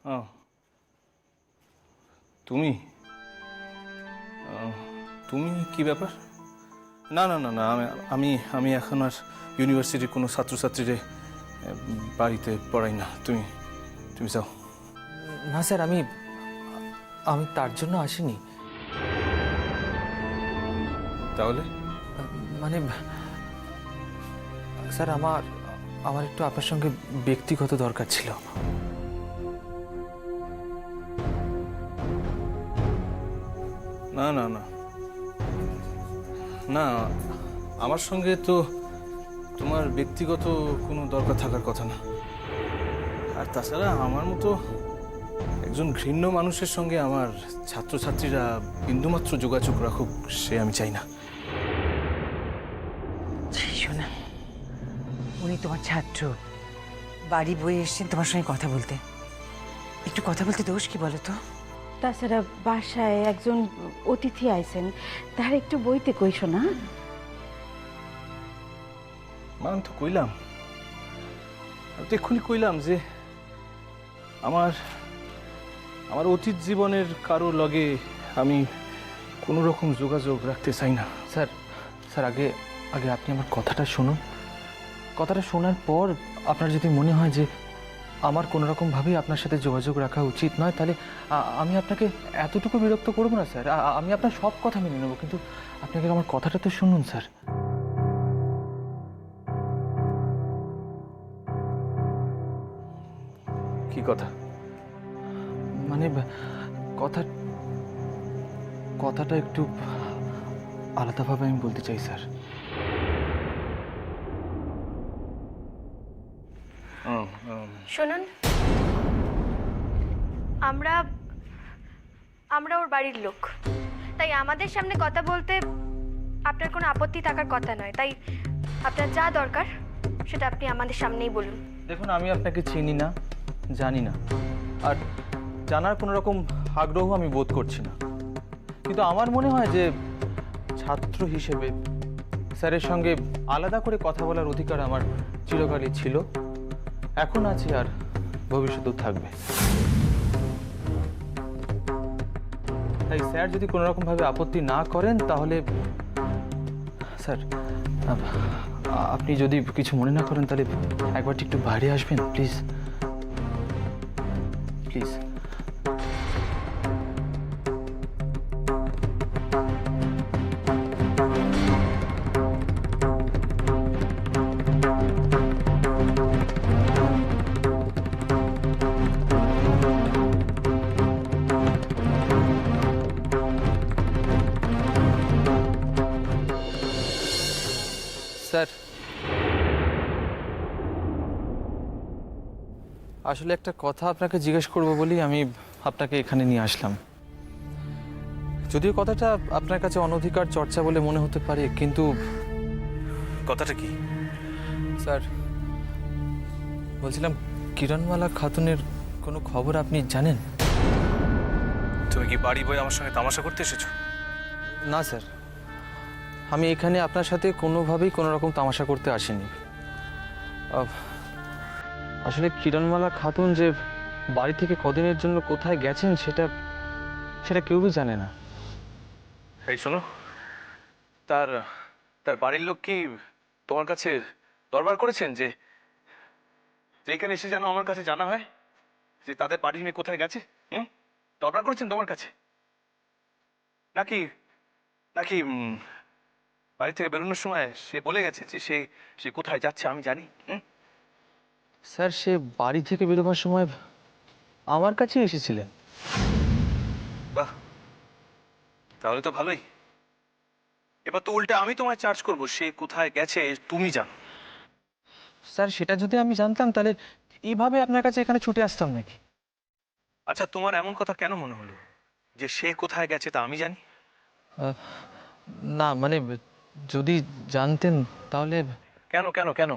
ও তুমি তুমি কি ব্যাপার? না না না না, আমি আমি এখন আর ইউনিভার্সিটির কোনো ছাত্রছাত্রীরে বাড়িতে পড়াই না। তুমি তুমি যাও। না স্যার, আমি আমি তার জন্য আসিনি। তাহলে মানে স্যার, আমার আমার একটু আপনার সঙ্গে ব্যক্তিগত দরকার ছিল। না না না না, আমার সঙ্গে তো তোমার ব্যক্তিগত কোনো দরকার থাকার কথা না। আর তাছাড়া আমার মতো একজন ঘৃণ্য মানুষের সঙ্গে আমার ছাত্রছাত্রীরা বিন্দুমাত্র যোগাযোগ রাখুক, সে আমি চাই না। শোনা, উনি তোমার ছাত্র, বাড়ি বয়ে এসছেন তোমার সঙ্গে কথা বলতে। একটু কথা বলতে দোষ কি বলো তো? তাছাড়া বাসায় একজন অতিথি আইছেন, তার একটু বইতে কইসো না। আমি তো কইলাম, আমি তো এক্ষুনি কইলাম যে আমার আমার অতীত জীবনের কারো লগে আমি কোনো রকম যোগাযোগ রাখতে চাই না। স্যার স্যার আগে আগে আপনি আমার কথাটা শুনুন। কথাটা শোনার পর আপনার যদি মনে হয় যে আমার কোনো রকমভাবেই আপনার সাথে যোগাযোগ রাখা উচিত নয়, তাহলে আমি আপনাকে এতটুকু বিরক্ত করবো না স্যার। আমি আপনার সব কথা মেনে নেবো, কিন্তু আপনাকে আমার কথাটা তো শুনুন স্যার। কি কথা? মানে কথা কথাটা একটু আলাদাভাবে আমি বলতে চাই স্যার। শুনুন, আমরা আমরা ওর বাড়ির লোক, তাই আমাদের সামনে কথা বলতে আপনার কোনো আপত্তি থাকার কথা নয়। তাই আপনার যা দরকার সেটা আপনি আমাদের সামনেই বলুন। দেখুন, আমি আপনাকে চিনি না, জানি না, আর জানার কোনো রকম আগ্রহ আমি বোধ করছি না। কিন্তু আমার মনে হয় যে ছাত্র হিসেবে স্যারের সঙ্গে আলাদা করে কথা বলার অধিকার আমার চিরকালই ছিল, এখন আছে, আর ভবিষ্যতেও থাকবে। তাই স্যার যদি কোনো রকমভাবে আপত্তি না করেন, তাহলে স্যার আপনি যদি কিছু মনে না করেন, তাহলে একবারটি একটু বাইরে আসবেন প্লিজ, প্লিজ। স্যার, আসলে একটা কথা আপনাকে জিজ্ঞেস করব বলেই আমি আপনাকে এখানে নিয়ে আসলাম। যদিও কথাটা আপনার কাছে অনধিকার চর্চা বলে মনে হতে পারে, কিন্তু কথাটা কি? স্যার বলছিলাম, কিরণমালা খাতুনের কোনো খবর আপনি জানেন? তুমি কি বাড়ি বই আমার সঙ্গে তামাশা করতে এসেছো? না স্যার, আমি এখানে আপনার সাথে কোনোভাবেই কোনো রকম তামাশা করতে আসিনি। আসলে কিরণমালা খাতুন যে বাড়ি থেকে কদিনের জন্য কোথায় গেছেন সেটা সেটা কেউই জানে না। এই শোনো, তার তার বাড়ির লোক কি তোমার কাছে দরবার করেছেন যে এখানে এসে যেন আমার কাছে জানা হয় যে তাদের বাড়ি মেয়ে কোথায় গেছে? দরবার করেছেন তোমার কাছে? নাকি নাকি বাড়ি থেকে বেরোনোর সময় সে বলে গেছে যে সে সে কোথায় যাচ্ছে আমি জানি? স্যার, সে বাড়ি থেকে বেরোবার সময় আমার কাছে এসেছিলেন। বাহ, তাহলে তো ভালোই। এবার তো উল্টে আমি তোমায় চার্জ করবো সে কোথায় গেছে তুমি জানো। স্যার, সেটা যদি আমি জানতাম, তাহলে এইভাবে আপনার কাছে এখানে ছুটে আসতাম নাকি? আচ্ছা, তোমার এমন কথা কেন মনে হলো যে সে কোথায় গেছে তা আমি জানি? না মানে, যদি জানতেন তাহলে। কেন কেন কেন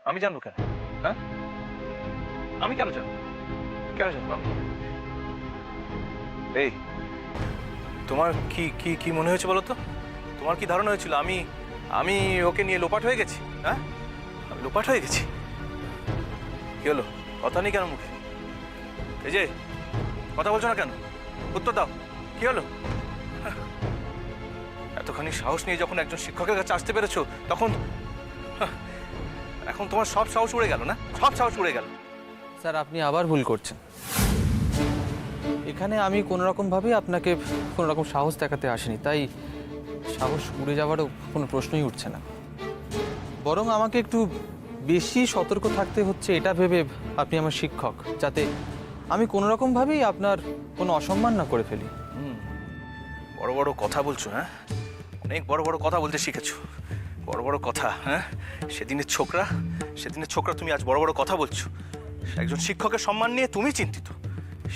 আমি জানবো কেন? হ্যাঁ, আমি কেন জানবো? কেন জানবো আমি? এই, তোমার কি কি কি মনে হয়েছে বলো তো? তোমার কি ধারণা হয়েছিল আমি আমি ওকে নিয়ে লোপাট হয়ে গেছি? হ্যাঁ, আমি লোপাট হয়ে গেছি? কি হলো, কথা নেই কেন মুখে? এই যে কথা বলছো না কেন? উত্তর দাও, কি হলো? এতখানি সাহস নিয়ে যখন একজন শিক্ষকের কাছে আসতে পেরেছো তখন এখন তোমার সব সাহস উড়ে গেল না? সব সাহস উড়ে গেল। স্যার আপনি আবার ভুল করছেন। এখানে আমি কোনো রকমভাবেই আপনাকে কোনো রকম সাহস দেখাতে আসিনি, তাই সাহস উড়ে যাওয়ারও কোনো প্রশ্নই উঠছে না। বরং আমাকে একটু বেশি সতর্ক থাকতে হচ্ছে এটা ভেবে আপনি আমার শিক্ষক, যাতে আমি কোনো রকমভাবেই আপনার কোনো অসম্মান না করে ফেলি। বড় বড় কথা বলছো, হ্যাঁ? অনেক বড় বড় কথা বলতে শিখেছো, বড় বড় কথা। হ্যাঁ, সেদিনের ছোকরা তুমি আজ বড় বড় কথা বলছো। একজন শিক্ষকের সম্মান নিয়ে তুমি চিন্তিত,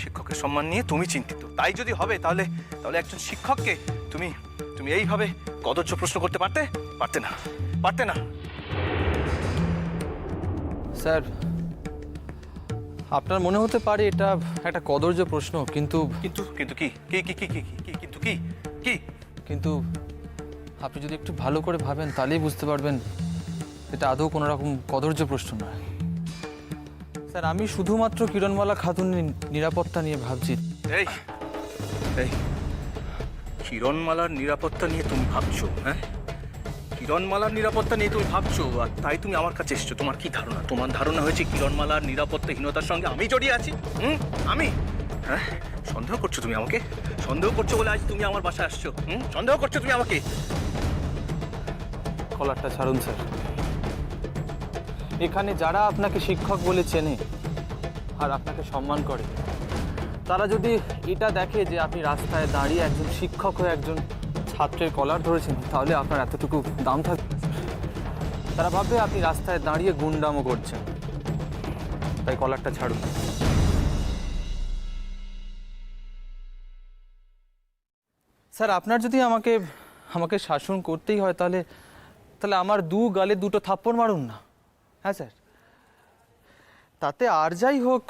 শিক্ষকের সম্মান নিয়ে তুমি চিন্তিত। তাই যদি হবে তাহলে তাহলে একজন শিক্ষককে তুমি তুমি এইভাবে কদর্য প্রশ্ন করতে পারতে না। স্যার আপনার মনে হতে পারে এটা একটা কদর্য প্রশ্ন, কিন্তু কিন্তু কিন্তু কি কি কি কি কি কি কিন্তু কি কি কিন্তু আপনি যদি একটু ভালো করে ভাবেন তাহলেই বুঝতে পারবেন এটা আদৌ কোনো রকম কদর্য প্রশ্ন নয়। স্যার আমি শুধুমাত্র কিরণমালা খাতুনের নিরাপত্তা নিয়ে ভাবছি। এই এই কিরণমালার নিরাপত্তা নিয়ে তুমি ভাবছো? হ্যাঁ, কিরণমালার নিরাপত্তা নিয়ে তুমি ভাবছো, আর তাই তুমি আমার কাছে এসছো। তোমার কি ধারণা? তোমার ধারণা হয়েছে কিরণমালার নিরাপত্তাহীনতার সঙ্গে আমি জড়িয়ে আছি? আমি? হ্যাঁ, সন্দেহ করছো তুমি আমাকে? সন্দেহ করছো বলে আজ তুমি আমার বাসায় আসছো? সন্দেহ করছো তুমি আমাকে? কলারটা ছাড়ুন স্যার। এখানে যারা আপনাকে শিক্ষক বলে চেনে আর আপনাকে সম্মান করে, তারা যদি এটা দেখে যে আপনি রাস্তায় দাঁড়িয়ে একজন শিক্ষক হয়ে একজন ছাত্রের কলার ধরেছেন, তাহলে আপনার এতটুকু দাম থাকবে? তারা ভাববে আপনি রাস্তায় দাঁড়িয়ে গুন্ডামো করছেন। তাই কলারটা ছাড়ুন। স্যার আপনার যদি আমাকে শাসন করতেই হয় তাহলে আমার দু গালে দুটো থাপ্পড় মারুন না। হ্যাঁ স্যার, তাতে আর যাই হোক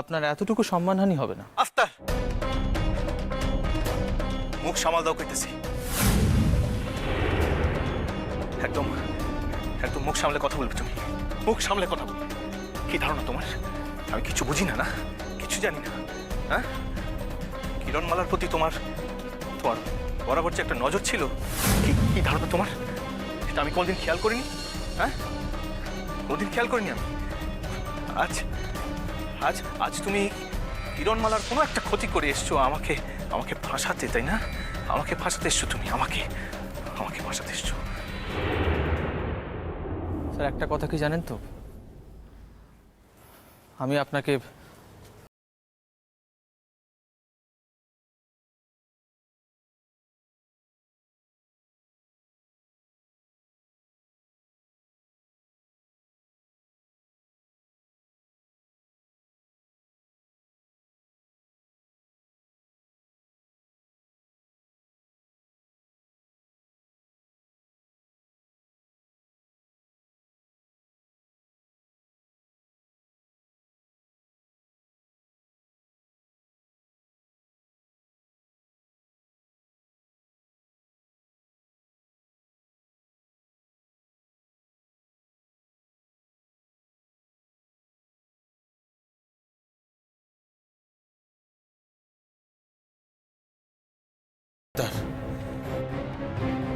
আপনার এতটুকু সম্মানহানি হবে না। আফতার, মুখ সামাল দাও কইতেছি। একদম একদম মুখ সামলে কথা বলবে তুমি, মুখ সামলে কথা বলবে। কি ধারণা তোমার আমি কিছু বুঝি না? না, কিছু জানি না? হ্যাঁ, কিরণমালার প্রতি তোমার তোমার বরাবর যে একটা নজর ছিল, কি ধারণা তোমার? এটা আমি কোনদিন খেয়াল করিনি। হ্যাঁ, কোনদিন খেয়াল করিনি আমি। আজ আজ আজ তুমি কিরণমালার কোনো একটা ক্ষতি করে এসছো আমাকে ফাঁসাতে, তাই না? আমাকে ফাঁসাতে এসছো তুমি, আমাকে ফাঁসাতে এসছো। স্যার একটা কথা কি জানেন তো, আমি আপনাকে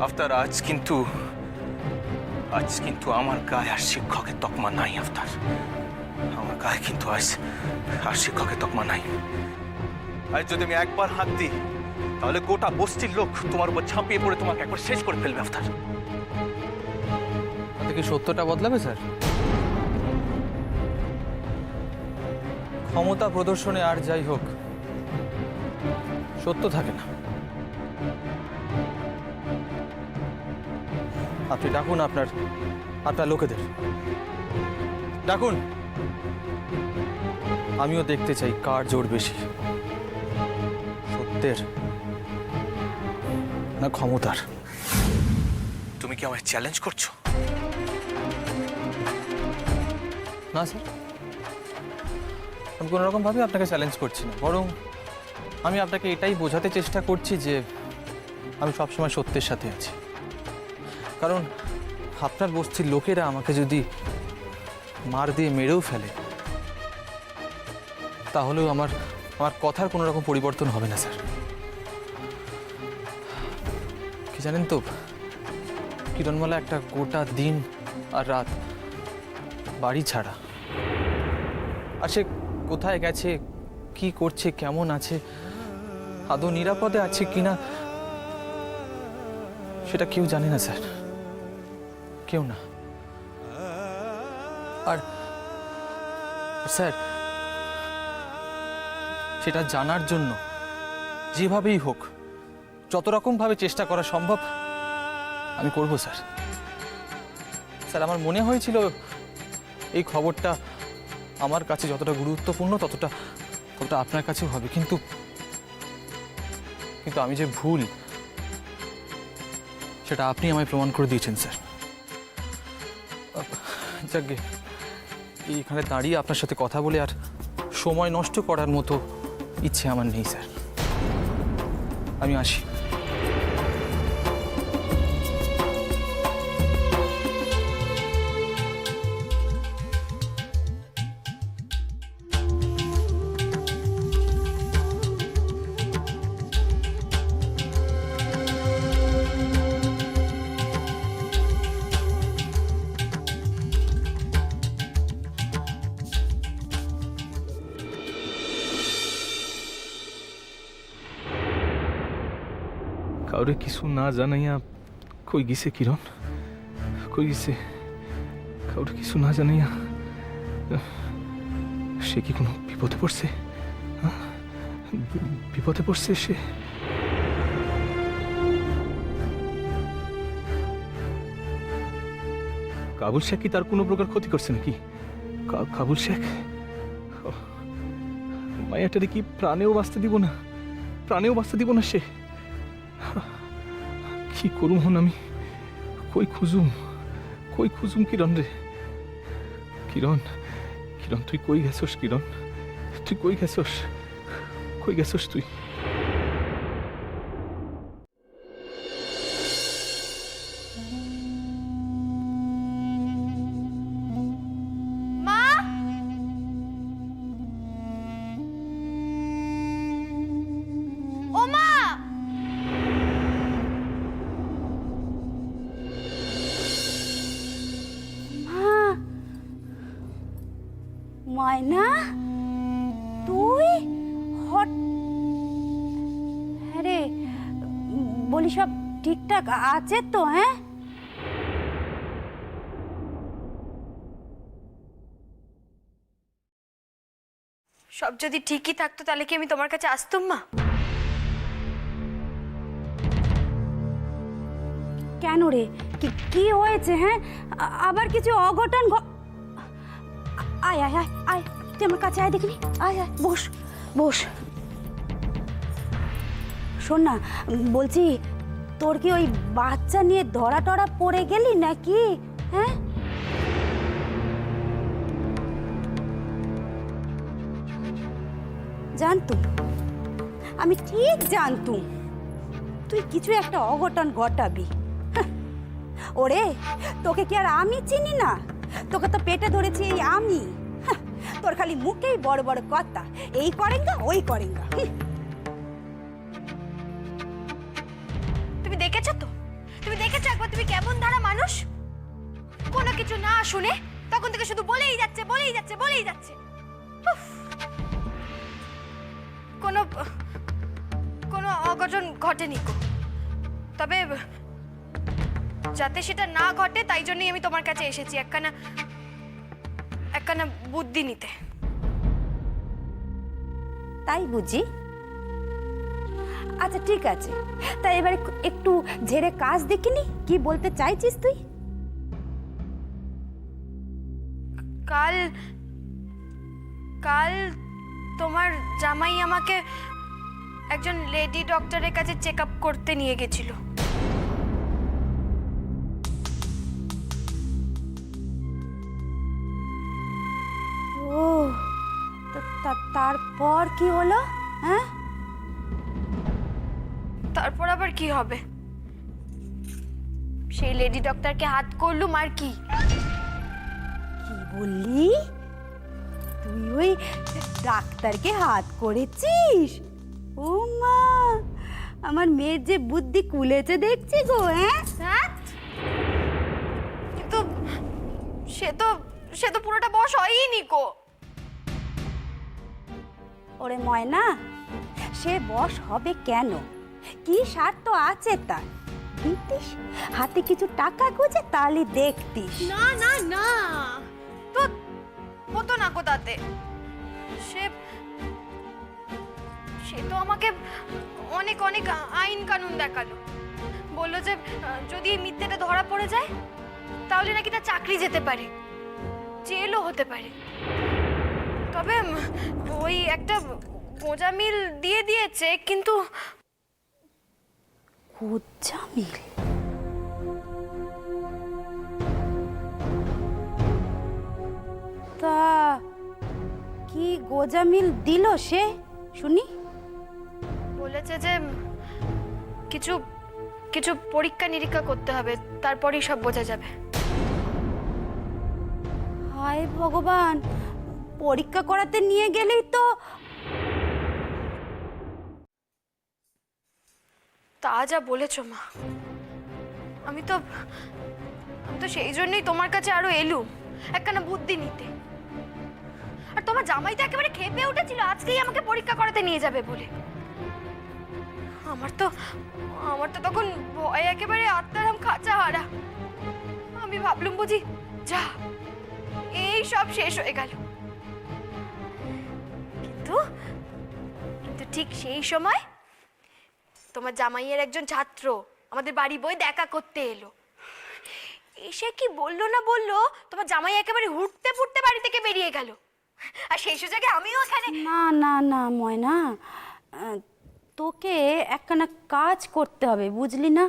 আফতার, আজ কিন্তু আমার গায়ে আর শিক্ষকের তকমা নাই। আফতার, আমার গায়ে কিন্তু আজ আর শিক্ষকের তকমা নাই। আজ যদি আমি একবার হাত দিই তাহলে গোটা বস্তির লোক তোমার উপর ঝাঁপিয়ে পড়ে তোমাকে একবার শেষ করে ফেলবে। আফতার, তাতে কি সত্যটা বদলাবে স্যার? ক্ষমতা প্রদর্শনে আর যাই হোক সত্য থাকে না। আপনি ডাকুন আপনার লোকেদের ডাকুন। আমিও দেখতে চাই কার জোর বেশি, সত্যের না ক্ষমতার। তুমি কি আমায় চ্যালেঞ্জ করছো? না স্যার, আমি কোনো রকমভাবে আপনাকে চ্যালেঞ্জ করছি না, বরং আমি আপনাকে এটাই বোঝাতে চেষ্টা করছি যে আমি সবসময় সত্যের সাথে আছি। কারণ আপনার বস্তির লোকেরা আমাকে যদি মার দিয়ে মেরেও ফেলে তাহলেও আমার আমার কথার কোনো রকম পরিবর্তন হবে না স্যার। কি জানেন তো, কিরণমালা একটা গোটা দিন আর রাত বাড়ি ছাড়া, আর সে কোথায় গেছে, কি করছে, কেমন আছে, আদৌ নিরাপদে আছে কিনা সেটা কেউ জানে না স্যার, কেউ না। আর স্যার, সেটা জানার জন্য যেভাবেই হোক, যত রকমভাবে চেষ্টা করা সম্ভব আমি করব স্যার। স্যার, আমার মনে হয়েছিল এই খবরটা আমার কাছে যতটা গুরুত্বপূর্ণ ততটা আপনার কাছেও হবে, কিন্তু আমি যে ভুল সেটা আপনি আমায় প্রমাণ করে দিয়েছেন স্যার। যাকে এইখানে দাঁড়িয়ে আপনার সাথে কথা বলে আর সময় নষ্ট করার মতো ইচ্ছে আমার নেই স্যার। আমি আসি। কাউরে কিছু না জানাইয়া কই গেছে কিরণ? কই গেছে? কাউরে কিছু না জানাইয়া সে কি কোনো বিপদে পড়ছে? বিপদে পড়ছে সে? কাবুল শেখ কি তার কোনো প্রকার ক্ষতি করছে নাকি? কাবুল শেখ মায়াটারে কি প্রাণেও বাঁচতে দিব না? প্রাণেও বাঁচতে দিব না সে? কি করুম হন আমি? কই খুঁজুম কিরণ রে? কিরণ তুই কই গেছস? কিরণ তুই কই গেছস তুই? মা, ও মা, ময়না, তুই হ্যাঁ রে, বলি সব ঠিকঠাক আছে তো? হ্যাঁ, সব যদি ঠিকই থাকতো তাহলে কি আমি তোমার কাছে আসতুম মা? কেন রে, কি হয়েছে? হ্যাঁ, আবার কিছু অঘটন আয় আয় আয় আয়, তুই আমার কাছে আয়, দেখিনি? আয় আয়, বস। শোন না, বলছি তোর কি ওই বাচ্চা নিয়ে ধরা টরা পড়ে গেলি নাকি? হ্যাঁ, জানতুম, আমি ঠিক জানতুম তুই কিছু একটা অঘটন ঘটাবি। ওরে, তোকে কি আর আমি চিনি না? তোকে তো পেটে ধরেছি এই আমি। তোর খালি মুখেই বড় বড় কথা, এই করেঙ্গা ওই করেঙ্গা। তুমি দেখেছো তো? তুমি দেখেছো একবার তুমি কেমন ধারা মানুষ? কোনো কিছু না শুনে তখন থেকে শুধু বলেই যাচ্ছে। উফ! কোনো অঘটন ঘটেনি গো। তবে যাতে সেটা না ঘটে তাই জন্যই আমি তোমার কাছে এসেছি একখানা বুদ্ধি নিতে। তাই বুঝি? আচ্ছা ঠিক আছে, তাই এবারে একটু ঝেড়ে কাজ দেখিনি, কি বলতে চাইছিস তুই? কাল তোমার জামাই আমাকে একজন লেডি ডক্টরের কাছে চেক আপ করতে নিয়ে গেছিল। ও, তারপর কি হলো? হ্যাঁ, তারপর আবার কি হবে? সেই লেডি ডক্টরকে হাত করলুম আর কি। কি বললি? তুই তুই ডাক্তারকে হাত করেছিস? ও মা, আমার মেয়ের যে বুদ্ধি কুলেছে দেখছি গো। হ্যাঁ, কিন্তু সে তো পুরোটা বশ হয়নি কো। ওরে ময়না, সে বশ হবে কেন? কি স্বার্থ আছে তার? দিতিস হাতে কিছু টাকা গুজে, তাহলে দেখতিস। না না না, তো হতো না কো তাতে। সে তো আমাকে অনেক অনেক আইন কানুন দেখালো। বললো যে যদি এই মিথ্যেটা ধরা পড়ে যায় তাহলে নাকি তার চাকরি যেতে পারে, জেলও হতে পারে। তবে ওই একটা গোঁজামিল দিয়ে দিয়েছে, কিন্তু গোঁজামিল? তা কি গোঁজামিল দিল সে, শুনি? বলেছে যে কিছু কিছু পরীক্ষা নিরীক্ষা করতে হবে, তারপরেই সব বোঝা যাবে। হায় ভগবান, পরীক্ষা করাতে নিয়ে গেলেই তো। তা যা বলেছো মা, আমি তো সেই জন্যই তোমার কাছে আরো এলুম একখানা বুদ্ধি নিতে। আর তোমার জামাই তো একেবারে খেপে উঠেছিল আজকেই আমাকে পরীক্ষা করাতে নিয়ে যাবে বলে। আমার তো তখন ভয় একেবারে আত্মারাম খাঁচা হারা। আমি ভাবলুম বুঝি যা এই সব শেষ হয়ে গেল। কিন্তু ঠিক সেই সময় তোমার জামাইয়ের একজন ছাত্র আমাদের বাড়ি বই দেখা করতে এলো। এসে কি বললো না বললো, তোমার জামাই একেবারে হুটতে ফুটতে বাড়ি থেকে বেরিয়ে গেল। আর সেই সুযোগে আমিও এখানে। না না না ময়না, তোকে একখানা কাজ করতে হবে, বুঝলি না?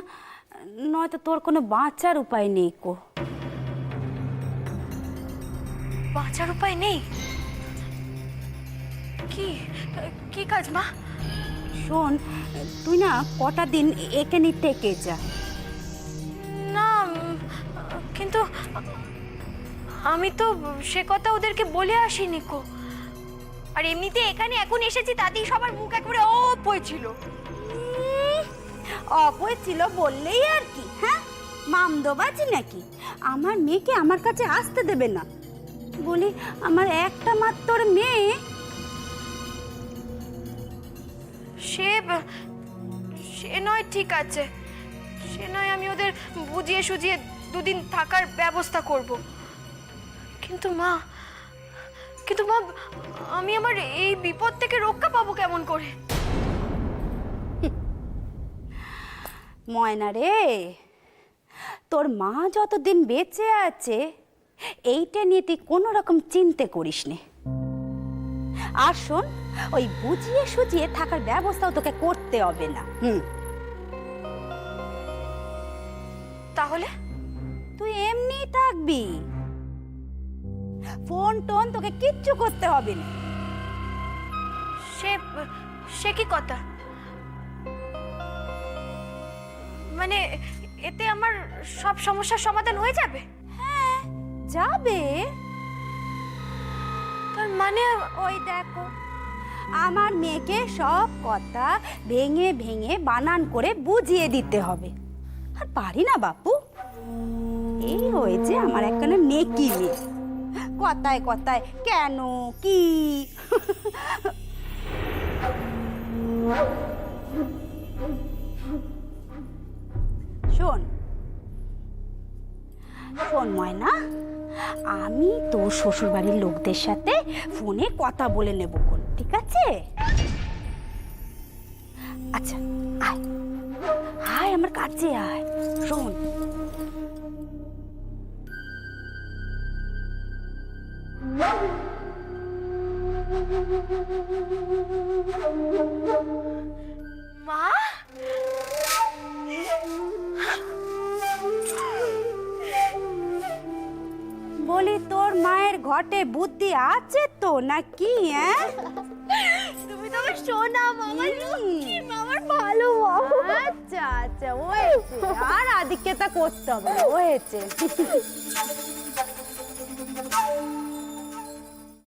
নয়তো তোর কোনো বাঁচার উপায় নেই কো। বাঁচার উপায় নেই? কি কি কাজ মা? শোন, তুই না কটা দিন এখানে থেকে যা। না, কিন্তু আমি তো সে কথা ওদেরকে বলে আসিনি কো। আর এমনিতে এখানে এখন এসেছি তাতেই সবার মুখ একেবারে অপ হয়েছিল। অপয় ছিল বললেই আর কি? হ্যাঁ, মামদোবাজি নাকি? আমার মেয়েকে আমার কাছে আসতে দেবে না বলি, আমার একটা মাত্র মেয়ে। সে নয়, ঠিক আছে, সে নয় আমি ওদের বুঝিয়ে সুঝিয়ে দুদিন থাকার ব্যবস্থা করব। কিন্তু মা আমি আমার এই বিপদ থেকে রক্ষা পাবো কেমন করে? ময়না রে, তোর মা যতদিন বেঁচে আছে এইটা নিয়ে তুই কোনো রকম চিন্তা করিস নে। আর শোন, ওই বুঝিয়ে সুঝিয়ে থাকার ব্যবস্থাও তোকে করতে হবে না। তাহলে তুই এমনি থাকবি, ফোন টোন তোকে কিচ্ছু করতে হবে না। সে কি কথা? মানে এতে আমার সব সমস্যার সমাধান হয়ে যাবে? হ্যাঁ, যাবে। তার মানে ওই দেখো, আমার মেয়েকে সব কথা ভেঙে ভেঙে বানান করে বুঝিয়ে দিতে হবে। আর পারি না বাপু, এই হয়েছে আমার একখানা নেকি মেয়ে। কথায় কথায় কেন কি। শোন শোন ময়না, আমি তোর শ্বশুর বাড়ির লোকদের সাথে ফোনে কথা বলে নেব কোন, ঠিক আছে? আচ্ছা, আয় আয় আমার কাছে আয়। শোন, মা, বলি তোর মায়ের ঘটে বুদ্ধি আছে তো নাকি? হ্যাঁ, তুমি তো আমার সোনা মামা, লক্ষ্মী মামার ভালো বাবা। আচ্ছা আচ্ছা, হয়েছে, আর আদিক্যতা করতে হবে না, হয়েছে।